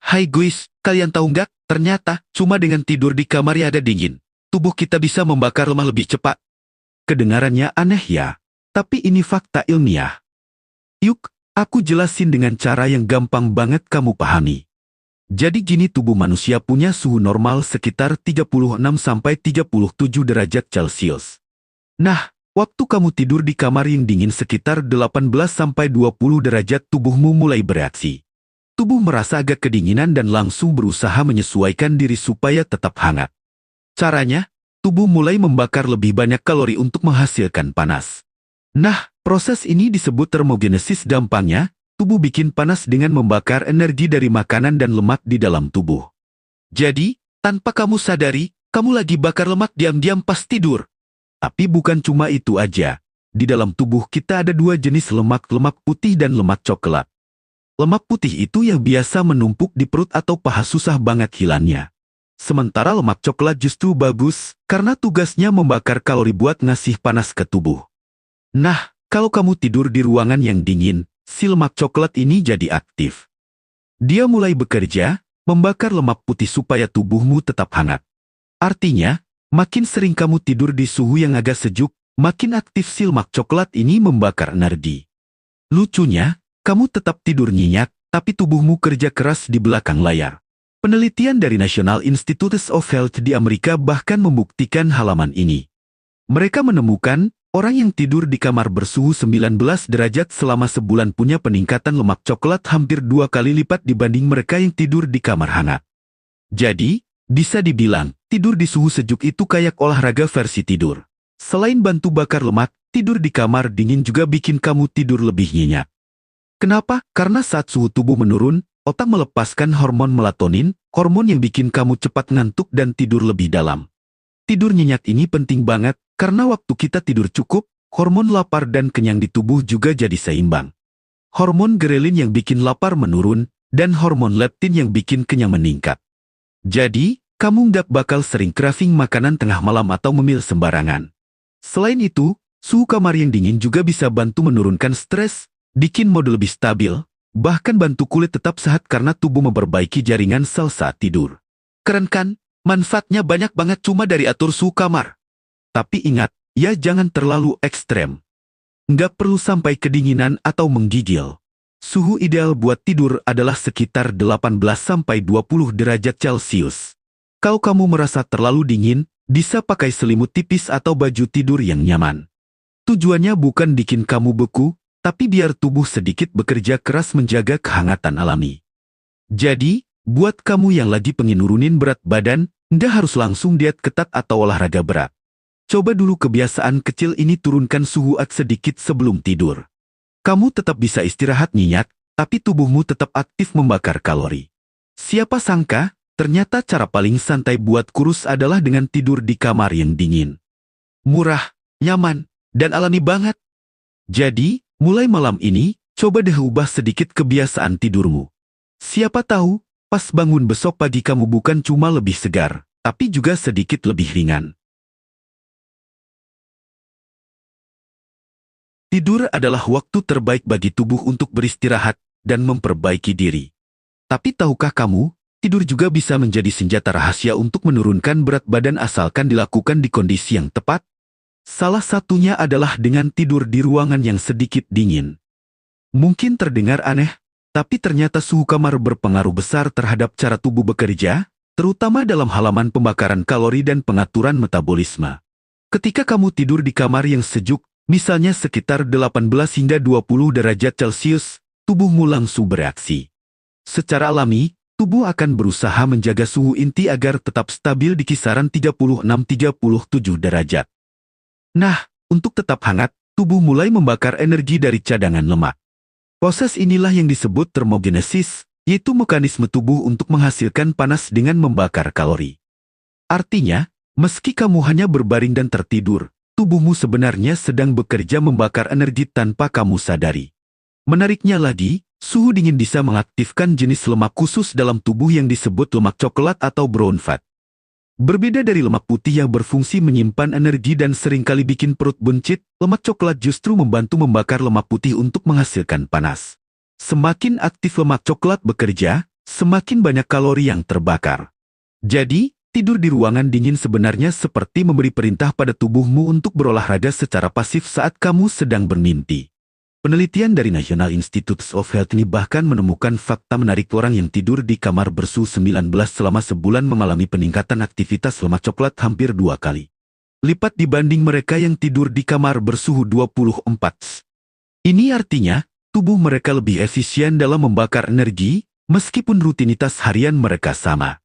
Hai guys, kalian tahu nggak? Ternyata, cuma dengan tidur di kamar yang ada dingin, tubuh kita bisa membakar lemak lebih cepat. Kedengarannya aneh ya? Tapi ini fakta ilmiah. Yuk, aku jelasin dengan cara yang gampang banget kamu pahami. Jadi gini, tubuh manusia punya suhu normal sekitar 36–37 derajat Celcius. Nah, waktu kamu tidur di kamar yang dingin sekitar 18–20 derajat, tubuhmu mulai bereaksi. Tubuh merasa agak kedinginan dan langsung berusaha menyesuaikan diri supaya tetap hangat. Caranya, tubuh mulai membakar lebih banyak kalori untuk menghasilkan panas. Nah, proses ini disebut termogenesis. Gampangnya, tubuh bikin panas dengan membakar energi dari makanan dan lemak di dalam tubuh. Jadi, tanpa kamu sadari, kamu lagi bakar lemak diam-diam pas tidur. Tapi bukan cuma itu aja. Di dalam tubuh kita ada dua jenis lemak putih dan lemak coklat. Lemak putih itu yang biasa menumpuk di perut atau paha, susah banget hilangnya. Sementara lemak coklat justru bagus, karena tugasnya membakar kalori buat ngasih panas ke tubuh. Nah, kalau kamu tidur di ruangan yang dingin, si lemak coklat ini jadi aktif. Dia mulai bekerja, membakar lemak putih supaya tubuhmu tetap hangat. Artinya, makin sering kamu tidur di suhu yang agak sejuk, makin aktif si lemak coklat ini membakar energi. Lucunya, kamu tetap tidur nyenyak, tapi tubuhmu kerja keras di belakang layar. Penelitian dari National Institutes of Health di Amerika bahkan membuktikan halaman ini. Mereka menemukan, orang yang tidur di kamar bersuhu 19 derajat selama sebulan punya peningkatan lemak coklat hampir 2 kali lipat dibanding mereka yang tidur di kamar hangat. Jadi, bisa dibilang, tidur di suhu sejuk itu kayak olahraga versi tidur. Selain bantu bakar lemak, tidur di kamar dingin juga bikin kamu tidur lebih nyenyak. Kenapa? Karena saat suhu tubuh menurun, otak melepaskan hormon melatonin, hormon yang bikin kamu cepat ngantuk dan tidur lebih dalam. Tidur nyenyak ini penting banget, karena waktu kita tidur cukup, hormon lapar dan kenyang di tubuh juga jadi seimbang. Hormon grelin yang bikin lapar menurun, dan hormon leptin yang bikin kenyang meningkat. Jadi, kamu nggak bakal sering craving makanan tengah malam atau memil sembarangan. Selain itu, suhu kamar yang dingin juga bisa bantu menurunkan stres, bikin mode lebih stabil, bahkan bantu kulit tetap sehat karena tubuh memperbaiki jaringan sel saat tidur. Keren kan? Manfaatnya banyak banget cuma dari atur suhu kamar. Tapi ingat, ya jangan terlalu ekstrem. Nggak perlu sampai kedinginan atau menggigil. Suhu ideal buat tidur adalah sekitar 18–20 derajat Celcius. Kalau kamu merasa terlalu dingin, bisa pakai selimut tipis atau baju tidur yang nyaman. Tujuannya bukan bikin kamu beku, tapi biar tubuh sedikit bekerja keras menjaga kehangatan alami. Jadi, buat kamu yang lagi pengen nurunin berat badan, nggak harus langsung diet ketat atau olahraga berat. Coba dulu kebiasaan kecil ini, turunkan suhu sedikit sebelum tidur. Kamu tetap bisa istirahat nyenyak, tapi tubuhmu tetap aktif membakar kalori. Siapa sangka, ternyata cara paling santai buat kurus adalah dengan tidur di kamar yang dingin. Murah, nyaman, dan alami banget. Jadi, mulai malam ini, coba deh ubah sedikit kebiasaan tidurmu. Siapa tahu, pas bangun besok pagi kamu bukan cuma lebih segar, tapi juga sedikit lebih ringan. Tidur adalah waktu terbaik bagi tubuh untuk beristirahat dan memperbaiki diri. Tapi tahukah kamu, tidur juga bisa menjadi senjata rahasia untuk menurunkan berat badan asalkan dilakukan di kondisi yang tepat? Salah satunya adalah dengan tidur di ruangan yang sedikit dingin. Mungkin terdengar aneh, tapi ternyata suhu kamar berpengaruh besar terhadap cara tubuh bekerja, terutama dalam halaman pembakaran kalori dan pengaturan metabolisme. Ketika kamu tidur di kamar yang sejuk, misalnya sekitar 18–20 derajat Celcius, tubuhmu langsung bereaksi. Secara alami, tubuh akan berusaha menjaga suhu inti agar tetap stabil di kisaran 36–37 derajat. Nah, untuk tetap hangat, tubuh mulai membakar energi dari cadangan lemak. Proses inilah yang disebut termogenesis, yaitu mekanisme tubuh untuk menghasilkan panas dengan membakar kalori. Artinya, meski kamu hanya berbaring dan tertidur, tubuhmu sebenarnya sedang bekerja membakar energi tanpa kamu sadari. Menariknya lagi, suhu dingin bisa mengaktifkan jenis lemak khusus dalam tubuh yang disebut lemak coklat atau brown fat. Berbeda dari lemak putih yang berfungsi menyimpan energi dan seringkali bikin perut buncit, lemak coklat justru membantu membakar lemak putih untuk menghasilkan panas. Semakin aktif lemak coklat bekerja, semakin banyak kalori yang terbakar. Jadi, tidur di ruangan dingin sebenarnya seperti memberi perintah pada tubuhmu untuk berolahraga secara pasif saat kamu sedang bermimpi. Penelitian dari National Institutes of Health ini bahkan menemukan fakta menarik orang yang tidur di kamar bersuhu 19 selama sebulan mengalami peningkatan aktivitas lemak coklat hampir 2 kali lipat dibanding mereka yang tidur di kamar bersuhu 24. Ini artinya, tubuh mereka lebih efisien dalam membakar energi, meskipun rutinitas harian mereka sama.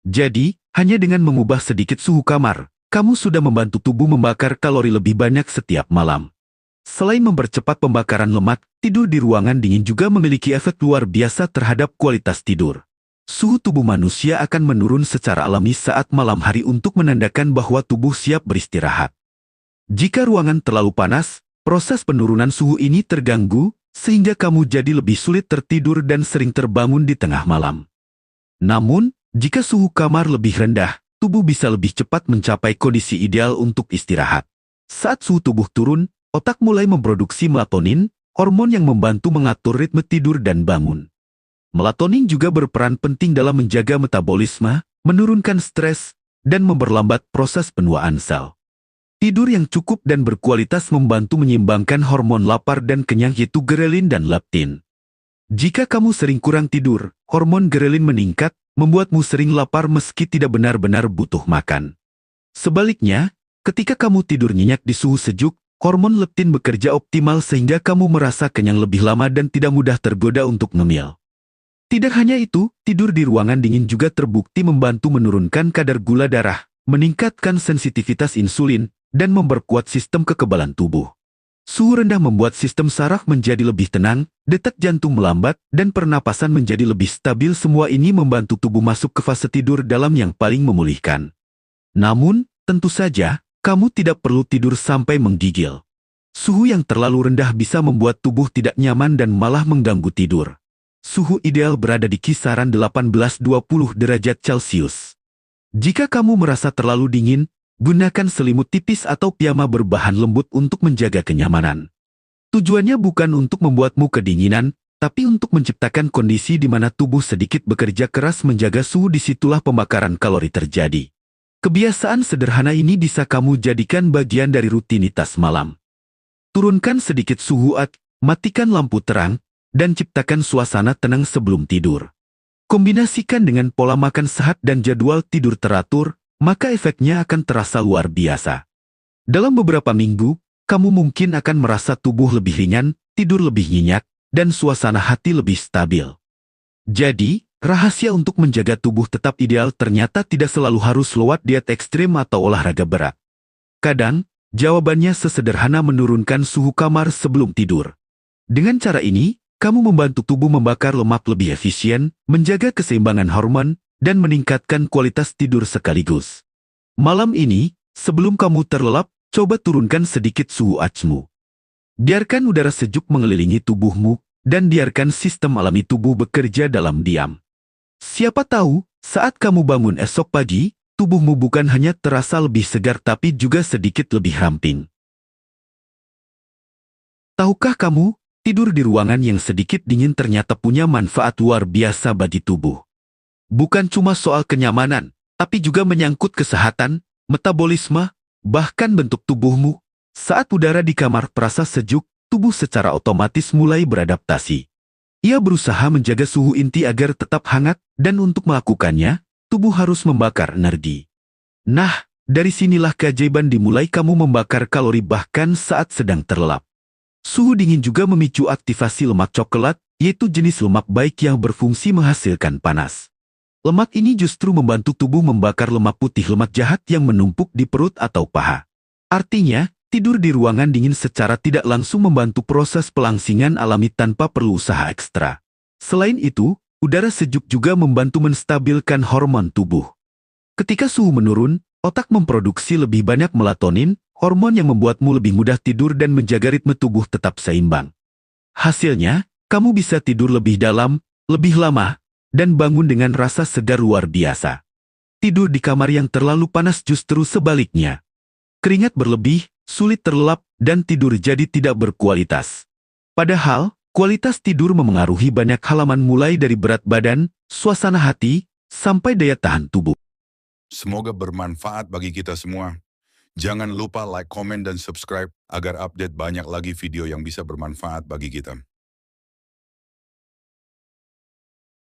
Jadi, hanya dengan mengubah sedikit suhu kamar, kamu sudah membantu tubuh membakar kalori lebih banyak setiap malam. Selain mempercepat pembakaran lemak, tidur di ruangan dingin juga memiliki efek luar biasa terhadap kualitas tidur. Suhu tubuh manusia akan menurun secara alami saat malam hari untuk menandakan bahwa tubuh siap beristirahat. Jika ruangan terlalu panas, proses penurunan suhu ini terganggu, sehingga kamu jadi lebih sulit tertidur dan sering terbangun di tengah malam. Namun, jika suhu kamar lebih rendah, tubuh bisa lebih cepat mencapai kondisi ideal untuk istirahat. Saat suhu tubuh turun, otak mulai memproduksi melatonin, hormon yang membantu mengatur ritme tidur dan bangun. Melatonin juga berperan penting dalam menjaga metabolisme, menurunkan stres, dan memperlambat proses penuaan sel. Tidur yang cukup dan berkualitas membantu menyeimbangkan hormon lapar dan kenyang yaitu grelin dan leptin. Jika kamu sering kurang tidur, hormon grelin meningkat, membuatmu sering lapar meski tidak benar-benar butuh makan. Sebaliknya, ketika kamu tidur nyenyak di suhu sejuk, hormon leptin bekerja optimal sehingga kamu merasa kenyang lebih lama dan tidak mudah tergoda untuk ngemil. Tidak hanya itu, tidur di ruangan dingin juga terbukti membantu menurunkan kadar gula darah, meningkatkan sensitivitas insulin, dan memperkuat sistem kekebalan tubuh. Suhu rendah membuat sistem saraf menjadi lebih tenang, detak jantung melambat, dan pernapasan menjadi lebih stabil. Semua ini membantu tubuh masuk ke fase tidur dalam yang paling memulihkan. Namun, tentu saja, kamu tidak perlu tidur sampai menggigil. Suhu yang terlalu rendah bisa membuat tubuh tidak nyaman dan malah mengganggu tidur. Suhu ideal berada di kisaran 18-20 derajat Celcius. Jika kamu merasa terlalu dingin, gunakan selimut tipis atau piyama berbahan lembut untuk menjaga kenyamanan. Tujuannya bukan untuk membuatmu kedinginan, tapi untuk menciptakan kondisi di mana tubuh sedikit bekerja keras menjaga suhu. Disitulah pembakaran kalori terjadi. Kebiasaan sederhana ini bisa kamu jadikan bagian dari rutinitas malam. Turunkan sedikit suhu, matikan lampu terang, dan ciptakan suasana tenang sebelum tidur. Kombinasikan dengan pola makan sehat dan jadwal tidur teratur, maka efeknya akan terasa luar biasa. Dalam beberapa minggu, kamu mungkin akan merasa tubuh lebih ringan, tidur lebih nyenyak, dan suasana hati lebih stabil. Jadi, rahasia untuk menjaga tubuh tetap ideal ternyata tidak selalu harus lewat diet ekstrim atau olahraga berat. Kadang, jawabannya sesederhana menurunkan suhu kamar sebelum tidur. Dengan cara ini, kamu membantu tubuh membakar lemak lebih efisien, menjaga keseimbangan hormon, dan meningkatkan kualitas tidur sekaligus. Malam ini, sebelum kamu terlelap, coba turunkan sedikit suhu atsmu. Biarkan udara sejuk mengelilingi tubuhmu, dan biarkan sistem alami tubuh bekerja dalam diam. Siapa tahu, saat kamu bangun esok pagi, tubuhmu bukan hanya terasa lebih segar tapi juga sedikit lebih ramping. Tahukah kamu, tidur di ruangan yang sedikit dingin ternyata punya manfaat luar biasa bagi tubuh. Bukan cuma soal kenyamanan, tapi juga menyangkut kesehatan, metabolisme, bahkan bentuk tubuhmu. Saat udara di kamar terasa sejuk, tubuh secara otomatis mulai beradaptasi. Ia berusaha menjaga suhu inti agar tetap hangat, dan untuk melakukannya, tubuh harus membakar energi. Nah, dari sinilah keajaiban dimulai. Kamu membakar kalori bahkan saat sedang terlelap. Suhu dingin juga memicu aktivasi lemak coklat, yaitu jenis lemak baik yang berfungsi menghasilkan panas. Lemak ini justru membantu tubuh membakar lemak putih, lemak jahat yang menumpuk di perut atau paha. Artinya, tidur di ruangan dingin secara tidak langsung membantu proses pelangsingan alami tanpa perlu usaha ekstra. Selain itu, udara sejuk juga membantu menstabilkan hormon tubuh. Ketika suhu menurun, otak memproduksi lebih banyak melatonin, hormon yang membuatmu lebih mudah tidur dan menjaga ritme tubuh tetap seimbang. Hasilnya, kamu bisa tidur lebih dalam, lebih lama, dan bangun dengan rasa segar luar biasa. Tidur di kamar yang terlalu panas justru sebaliknya. Keringat berlebih, sulit terlelap, dan tidur jadi tidak berkualitas. Padahal, kualitas tidur memengaruhi banyak halaman mulai dari berat badan, suasana hati, sampai daya tahan tubuh. Semoga bermanfaat bagi kita semua. Jangan lupa like, komen, dan subscribe agar update banyak lagi video yang bisa bermanfaat bagi kita.